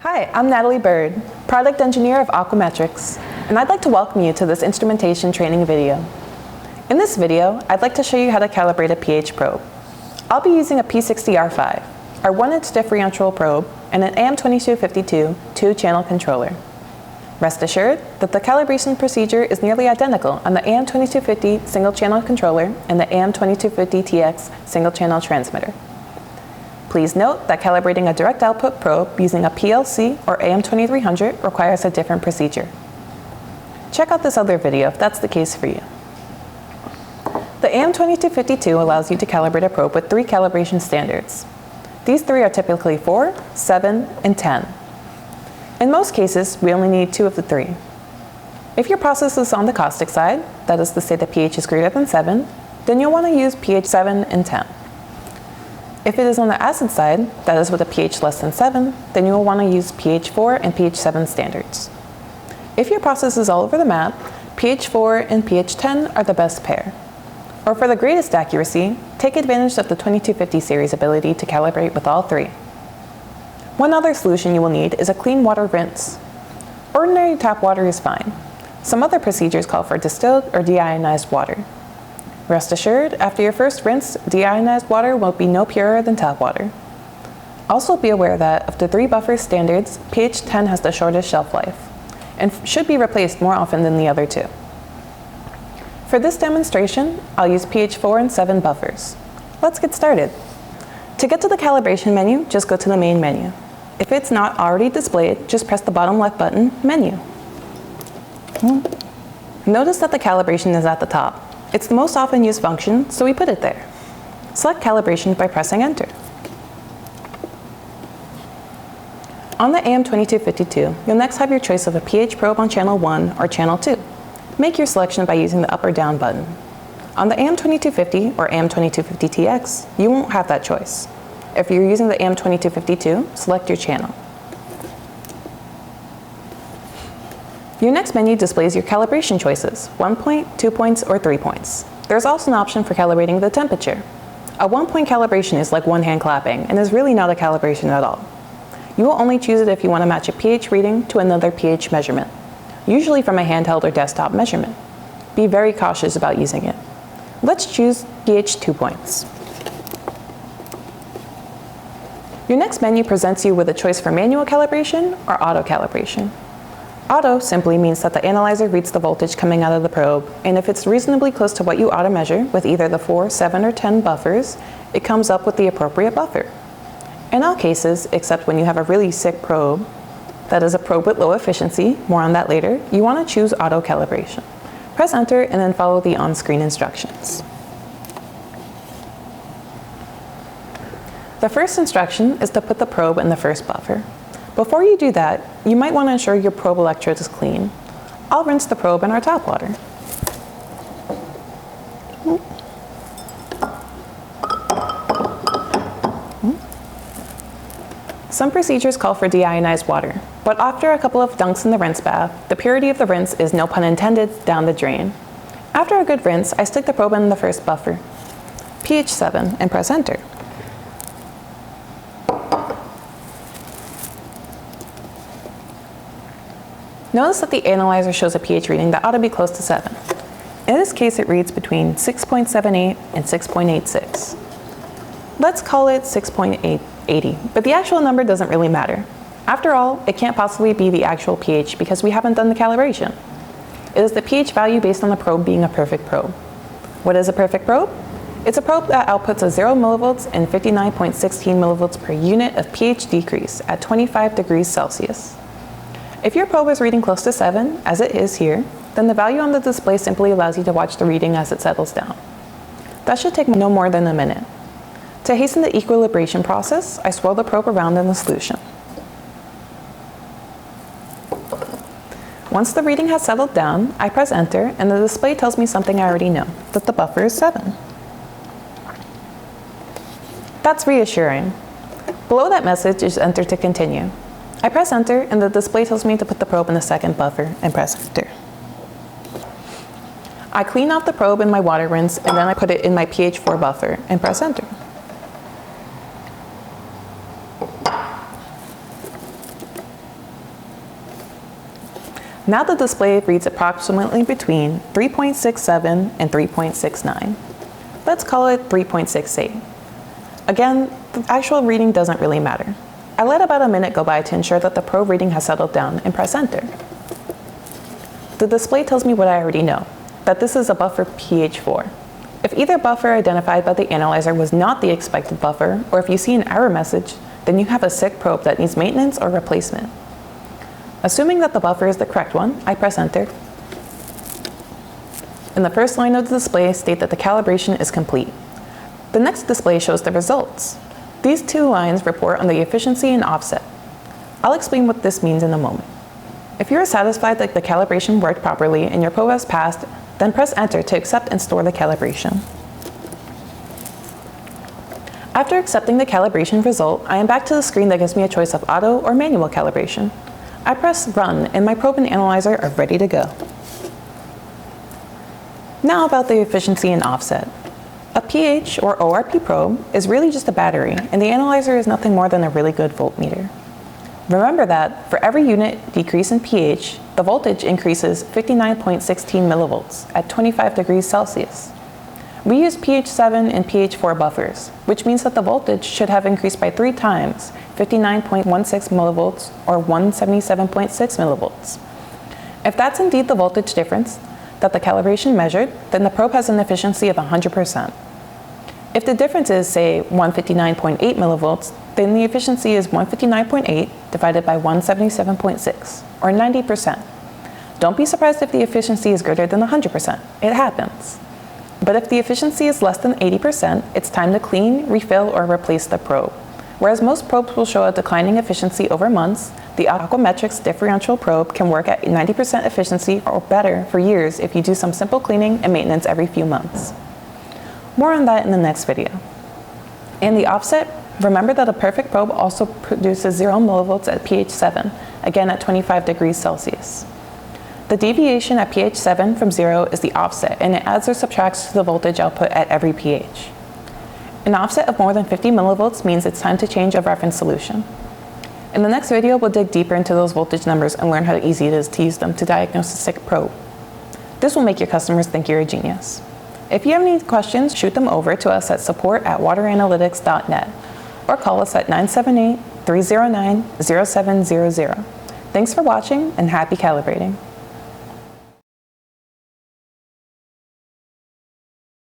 Hi, I'm Natalie Bird, Product Engineer of Aquametrics, and I'd like to welcome you to this instrumentation training video. In this video, I'd like to show you how to calibrate a pH probe. I'll be using a P60R5, our 1-inch differential probe, and an AM2252 2-channel controller. Rest assured that the calibration procedure is nearly identical on the AM2250 single-channel controller and the AM2250TX single-channel transmitter. Please note that calibrating a direct output probe using a PLC or AM2300 requires a different procedure. Check out this other video if that's the case for you. The AM2252 allows you to calibrate a probe with 3 calibration standards. These 3 are typically 4, 7, and 10. In most cases, we only need 2 of the 3. If your process is on the caustic side, that is to say the pH is greater than 7, then you'll want to use pH 7 and 10. If it is on the acid side, that is with a pH less than 7, then you will want to use pH 4 and pH 7 standards. If your process is all over the map, pH 4 and pH 10 are the best pair. Or for the greatest accuracy, take advantage of the 2250 series ability to calibrate with all 3. One other solution you will need is a clean water rinse. Ordinary tap water is fine. Some other procedures call for distilled or deionized water. Rest assured, after your first rinse, deionized water will be no purer than tap water. Also be aware that of the 3 buffer standards, pH 10 has the shortest shelf life and should be replaced more often than the other 2. For this demonstration, I'll use pH 4 and 7 buffers. Let's get started. To get to the calibration menu, just go to the main menu. If it's not already displayed, just press the bottom left button, Menu. Notice that the calibration is at the top. It's the most often used function, so we put it there. Select calibration by pressing Enter. On the AM2252, you'll next have your choice of a pH probe on channel 1 or channel 2. Make your selection by using the up or down button. On the AM2250 or AM2250TX, you won't have that choice. If you're using the AM2252, select your channel. Your next menu displays your calibration choices, 1 point, 2 points, or 3 points. There's also an option for calibrating the temperature. A 1-point calibration is like one hand clapping and is really not a calibration at all. You will only choose it if you want to match a pH reading to another pH measurement, usually from a handheld or desktop measurement. Be very cautious about using it. Let's choose pH 2 points. Your next menu presents you with a choice for manual calibration or auto calibration. Auto simply means that the analyzer reads the voltage coming out of the probe, and if it's reasonably close to what you auto measure with either the 4, 7, or 10 buffers, it comes up with the appropriate buffer. In all cases, except when you have a really sick probe, that is a probe with low efficiency, more on that later, you want to choose auto calibration. Press Enter and then follow the on-screen instructions. The first instruction is to put the probe in the first buffer. Before you do that, you might want to ensure your probe electrode is clean. I'll rinse the probe in our tap water. Some procedures call for deionized water, but after a couple of dunks in the rinse bath, the purity of the rinse is, no pun intended, down the drain. After a good rinse, I stick the probe in the first buffer, pH 7, and press Enter. Notice that the analyzer shows a pH reading that ought to be close to 7. In this case, it reads between 6.78 and 6.86. Let's call it 6.880, but the actual number doesn't really matter. After all, it can't possibly be the actual pH because we haven't done the calibration. It is the pH value based on the probe being a perfect probe. What is a perfect probe? It's a probe that outputs a 0 millivolts and 59.16 millivolts per unit of pH decrease at 25 degrees Celsius. If your probe is reading close to 7, as it is here, then the value on the display simply allows you to watch the reading as it settles down. That should take no more than a minute. To hasten the equilibration process, I swirl the probe around in the solution. Once the reading has settled down, I press Enter and the display tells me something I already know, that the buffer is 7. That's reassuring. Below that message is Enter to continue. I press Enter and the display tells me to put the probe in the second buffer and press Enter. I clean out the probe in my water rinse and then I put it in my pH 4 buffer and press Enter. Now the display reads approximately between 3.67 and 3.69. Let's call it 3.68. Again, the actual reading doesn't really matter. I let about a minute go by to ensure that the probe reading has settled down and press enter. The display tells me what I already know, that this is a buffer pH 4. If either buffer identified by the analyzer was not the expected buffer, or if you see an error message, then you have a sick probe that needs maintenance or replacement. Assuming that the buffer is the correct one, I press enter. In the first line of the display state that the calibration is complete. The next display shows the results. These two lines report on the efficiency and offset. I'll explain what this means in a moment. If you are satisfied that the calibration worked properly and your probe has passed, then press enter to accept and store the calibration. After accepting the calibration result, I am back to the screen that gives me a choice of auto or manual calibration. I press run and my probe and analyzer are ready to go. Now about the efficiency and offset. A pH or ORP probe is really just a battery, and the analyzer is nothing more than a really good voltmeter. Remember that for every unit decrease in pH, the voltage increases 59.16 millivolts at 25 degrees Celsius. We use pH 7 and pH 4 buffers, which means that the voltage should have increased by 3 times, 59.16 millivolts or 177.6 millivolts. If that's indeed the voltage difference that the calibration measured, then the probe has an efficiency of 100%. If the difference is, say, 159.8 millivolts, then the efficiency is 159.8 divided by 177.6, or 90%. Don't be surprised if the efficiency is greater than 100%. It happens. But if the efficiency is less than 80%, it's time to clean, refill, or replace the probe. Whereas most probes will show a declining efficiency over months, the Aquametrics differential probe can work at 90% efficiency or better for years if you do some simple cleaning and maintenance every few months. More on that in the next video. And the offset, remember that a perfect probe also produces 0 millivolts at pH 7, again at 25 degrees Celsius. The deviation at pH 7 from 0 is the offset, and it adds or subtracts to the voltage output at every pH. An offset of more than 50 millivolts means it's time to change a reference solution. In the next video, we'll dig deeper into those voltage numbers and learn how easy it is to use them to diagnose a sick probe. This will make your customers think you're a genius. If you have any questions, shoot them over to us at support@wateranalytics.net or call us at 978-309-0700. Thanks for watching and happy calibrating.